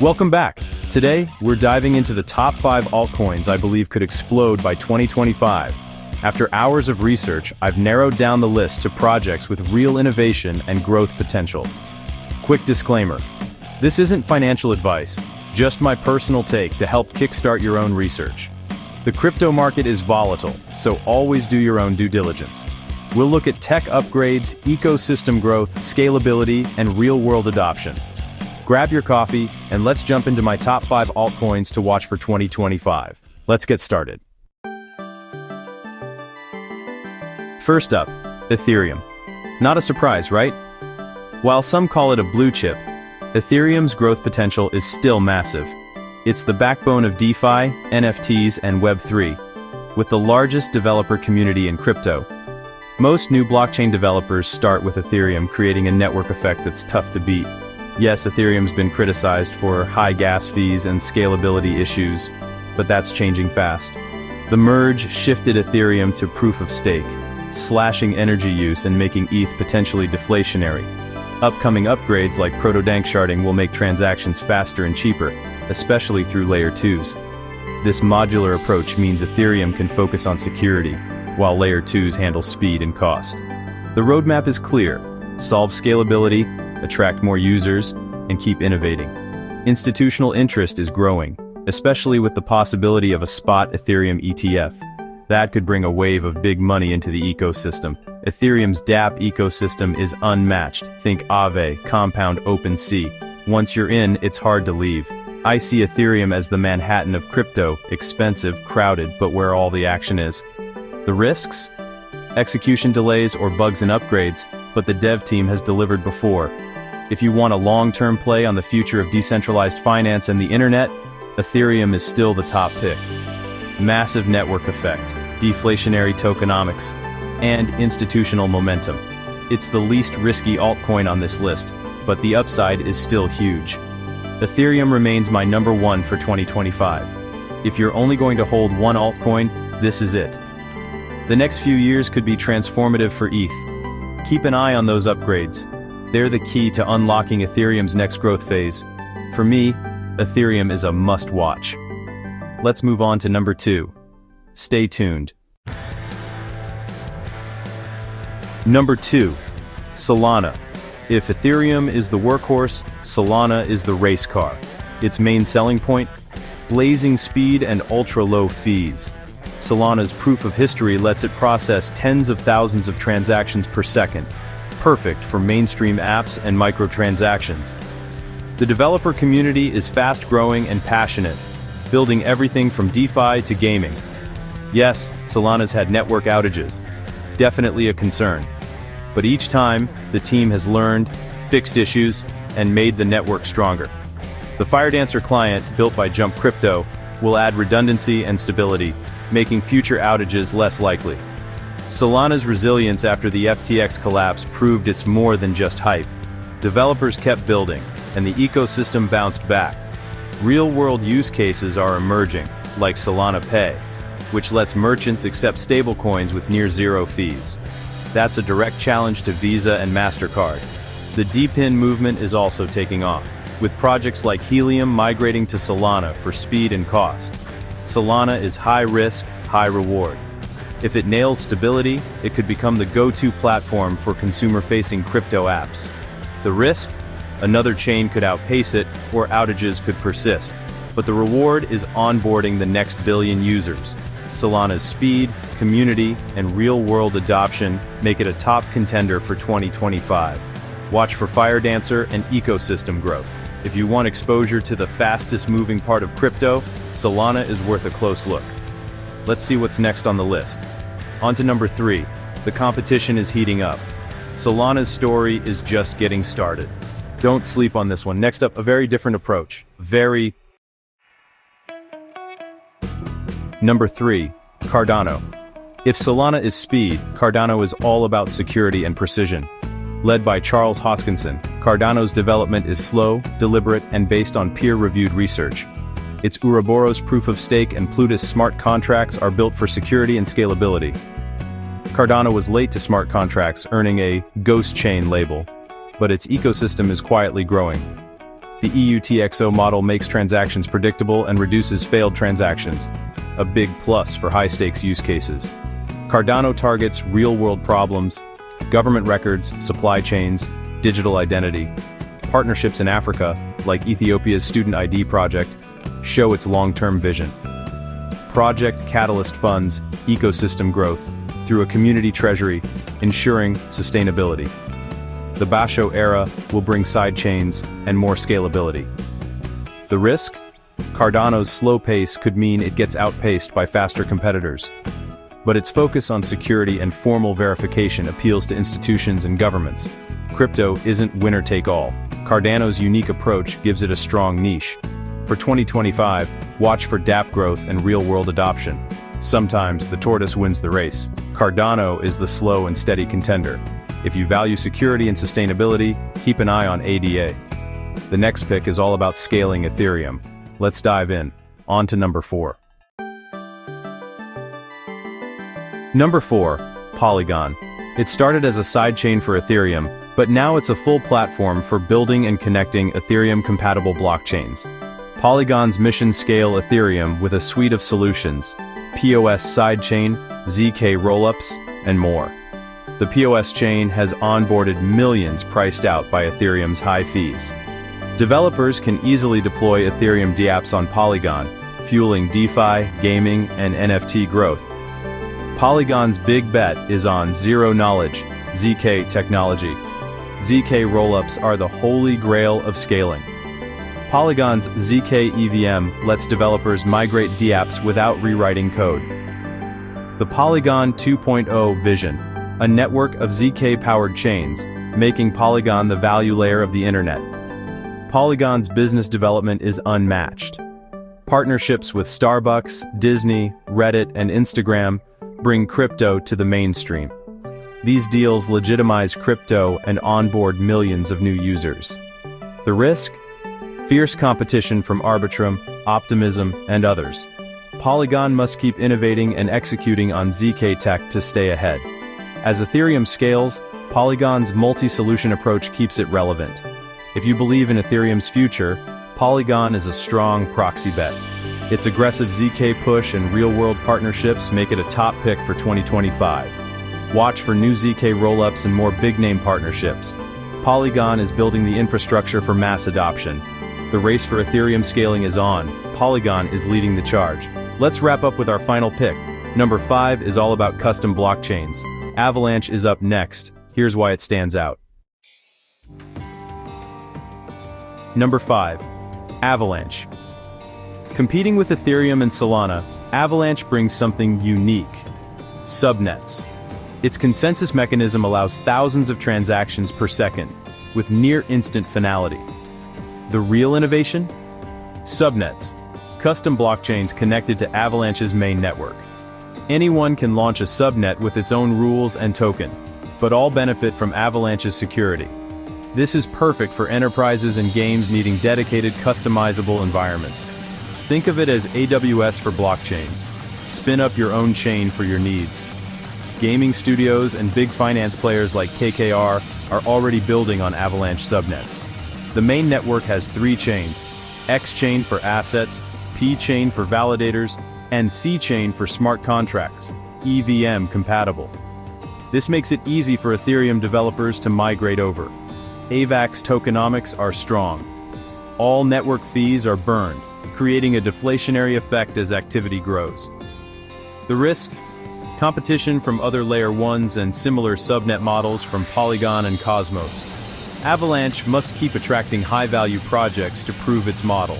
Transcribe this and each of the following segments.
Welcome back. Today, we're diving into the top 5 altcoins I believe could explode by 2025. After hours of research, I've narrowed down the list to projects with real innovation and growth potential. Quick disclaimer. This isn't financial advice, just my personal take to help kickstart your own research. The crypto market is volatile, so always do your own due diligence. We'll look at tech upgrades, ecosystem growth, scalability, and real-world adoption. Grab your coffee, and let's jump into my top 5 altcoins to watch for 2025. Let's get started. First up, Ethereum. Not a surprise, right? While some call it a blue chip, Ethereum's growth potential is still massive. It's the backbone of DeFi, NFTs, and Web3, with the largest developer community in crypto. Most new blockchain developers start with Ethereum, creating a network effect that's tough to beat. Yes, Ethereum's been criticized for high gas fees and scalability issues, but that's changing fast. The merge shifted Ethereum to proof of stake, slashing energy use and making ETH potentially deflationary. Upcoming upgrades like proto-danksharding will make transactions faster and cheaper, especially through Layer 2s. This modular approach means Ethereum can focus on security, while Layer 2s handle speed and cost. The roadmap is clear: solve scalability, attract more users, and keep innovating. Institutional interest is growing, especially with the possibility of a spot Ethereum ETF. That could bring a wave of big money into the ecosystem. Ethereum's dApp ecosystem is unmatched. Think Aave, Compound, OpenSea. Once you're in, it's hard to leave. I see Ethereum as the Manhattan of crypto, expensive, crowded, but where all the action is. The risks? Execution delays or bugs in upgrades, but the dev team has delivered before. If you want a long-term play on the future of decentralized finance and the internet, Ethereum is still the top pick. Massive network effect, deflationary tokenomics, and institutional momentum. It's the least risky altcoin on this list, but the upside is still huge. Ethereum remains my number 1 for 2025. If you're only going to hold one altcoin, this is it. The next few years could be transformative for ETH. Keep an eye on those upgrades. They're the key to unlocking Ethereum's next growth phase. For me, Ethereum is a must-watch. Let's move on to number 2. Stay tuned. Number 2. Solana. If Ethereum is the workhorse, Solana is the race car. Its main selling point? Blazing speed and ultra-low fees. Solana's proof of history lets it process tens of thousands of transactions per second, perfect for mainstream apps and microtransactions. The developer community is fast-growing and passionate, building everything from DeFi to gaming. Yes, Solana's had network outages, definitely a concern. But each time, the team has learned, fixed issues, and made the network stronger. The Firedancer client, built by Jump Crypto, will add redundancy and stability, making future outages less likely. Solana's resilience after the FTX collapse proved it's more than just hype. Developers kept building, and the ecosystem bounced back. Real-world use cases are emerging, like Solana Pay, which lets merchants accept stablecoins with near-zero fees. That's a direct challenge to Visa and MasterCard. The DePIN movement is also taking off, with projects like Helium migrating to Solana for speed and cost. Solana is high risk, high reward. If it nails stability, it could become the go-to platform for consumer-facing crypto apps. The risk? Another chain could outpace it, or outages could persist. But the reward is onboarding the next billion users. Solana's speed, community, and real-world adoption make it a top contender for 2025. Watch for Firedancer and ecosystem growth. If you want exposure to the fastest-moving part of crypto, Solana is worth a close look. Let's see what's next on the list. On to number 3. The competition is heating up. Solana's story is just getting started. Don't sleep on this one. Next up, a very different approach. Number 3. Cardano. If Solana is speed, Cardano is all about security and precision. Led by Charles Hoskinson, Cardano's development is slow, deliberate, and based on peer-reviewed research. Its Ouroboros proof-of-stake and Plutus smart contracts are built for security and scalability. Cardano was late to smart contracts, earning a ghost chain label, but its ecosystem is quietly growing. The EUTXO model makes transactions predictable and reduces failed transactions, a big plus for high-stakes use cases. Cardano targets real-world problems, government records, supply chains, digital identity. Partnerships in Africa, like Ethiopia's Student ID project, show its long-term vision. Project Catalyst funds ecosystem growth through a community treasury, ensuring sustainability. The Basho era will bring sidechains and more scalability. The risk? Cardano's slow pace could mean it gets outpaced by faster competitors. But its focus on security and formal verification appeals to institutions and governments. Crypto isn't winner-take-all. Cardano's unique approach gives it a strong niche. For 2025, watch for dApp growth and real-world adoption. Sometimes the tortoise wins the race. Cardano is the slow and steady contender. If you value security and sustainability, keep an eye on ADA. The next pick is all about scaling Ethereum. Let's dive in. On to number 4. Number 4, Polygon. It started as a sidechain for Ethereum, but now it's a full platform for building and connecting Ethereum-compatible blockchains. Polygon's mission scale Ethereum with a suite of solutions: POS sidechain, ZK rollups, and more. The POS chain has onboarded millions priced out by Ethereum's high fees. Developers can easily deploy Ethereum dApps on Polygon, fueling DeFi, gaming, and NFT growth. Polygon's big bet is on zero-knowledge, ZK technology. ZK rollups are the holy grail of scaling. Polygon's ZK EVM lets developers migrate dApps without rewriting code. The Polygon 2.0 vision, a network of ZK-powered chains, making Polygon the value layer of the internet. Polygon's business development is unmatched. Partnerships with Starbucks, Disney, Reddit, and Instagram bring crypto to the mainstream. These deals legitimize crypto and onboard millions of new users. The risk? Fierce competition from Arbitrum, Optimism, and others. Polygon must keep innovating and executing on ZK tech to stay ahead. As Ethereum scales, Polygon's multi-solution approach keeps it relevant. If you believe in Ethereum's future, Polygon is a strong proxy bet. Its aggressive ZK push and real-world partnerships make it a top pick for 2025. Watch for new ZK rollups and more big-name partnerships. Polygon is building the infrastructure for mass adoption. The race for Ethereum scaling is on. Polygon is leading the charge. Let's wrap up with our final pick. Number 5 is all about custom blockchains. Avalanche is up next. Here's why it stands out. Number 5. Avalanche. Competing with Ethereum and Solana, Avalanche brings something unique: subnets. Its consensus mechanism allows thousands of transactions per second, with near-instant finality. The real innovation? Subnets, custom blockchains connected to Avalanche's main network. Anyone can launch a subnet with its own rules and token, but all benefit from Avalanche's security. This is perfect for enterprises and games needing dedicated, customizable environments. Think of it as AWS for blockchains. Spin up your own chain for your needs. Gaming studios and big finance players like KKR are already building on Avalanche subnets. The main network has 3 chains: X-chain for assets, P-chain for validators, and C-chain for smart contracts, EVM compatible. This makes it easy for Ethereum developers to migrate over. AVAX tokenomics are strong. All network fees are burned, creating a deflationary effect as activity grows. The risk? Competition from other Layer 1s and similar subnet models from Polygon and Cosmos. Avalanche must keep attracting high-value projects to prove its model.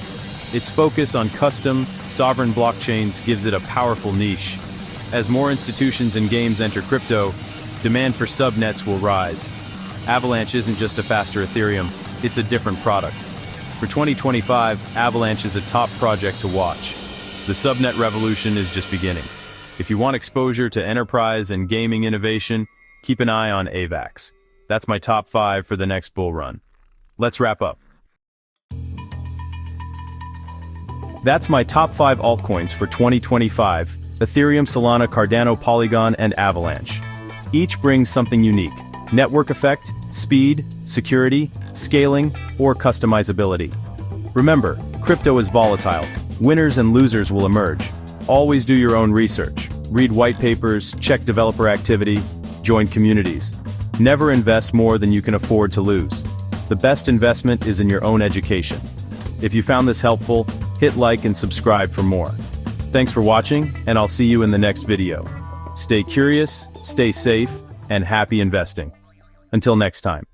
Its focus on custom, sovereign blockchains gives it a powerful niche. As more institutions and games enter crypto, demand for subnets will rise. Avalanche isn't just a faster Ethereum, it's a different product. For 2025, Avalanche is a top project to watch. The Subnet Revolution is just beginning. If you want exposure to enterprise and gaming innovation, keep an eye on AVAX. That's my top 5 for the next bull run. Let's wrap up. That's my top 5 altcoins for 2025: Ethereum, Solana, Cardano, Polygon, and Avalanche. Each brings something unique: network effect, speed, security, scaling, or customizability. Remember, crypto is volatile. Winners and losers will emerge. Always do your own research. Read white papers, check developer activity, join communities. Never invest more than you can afford to lose. The best investment is in your own education. If you found this helpful, hit like and subscribe for more. Thanks for watching, and I'll see you in the next video. Stay curious, stay safe, and happy investing. Until next time.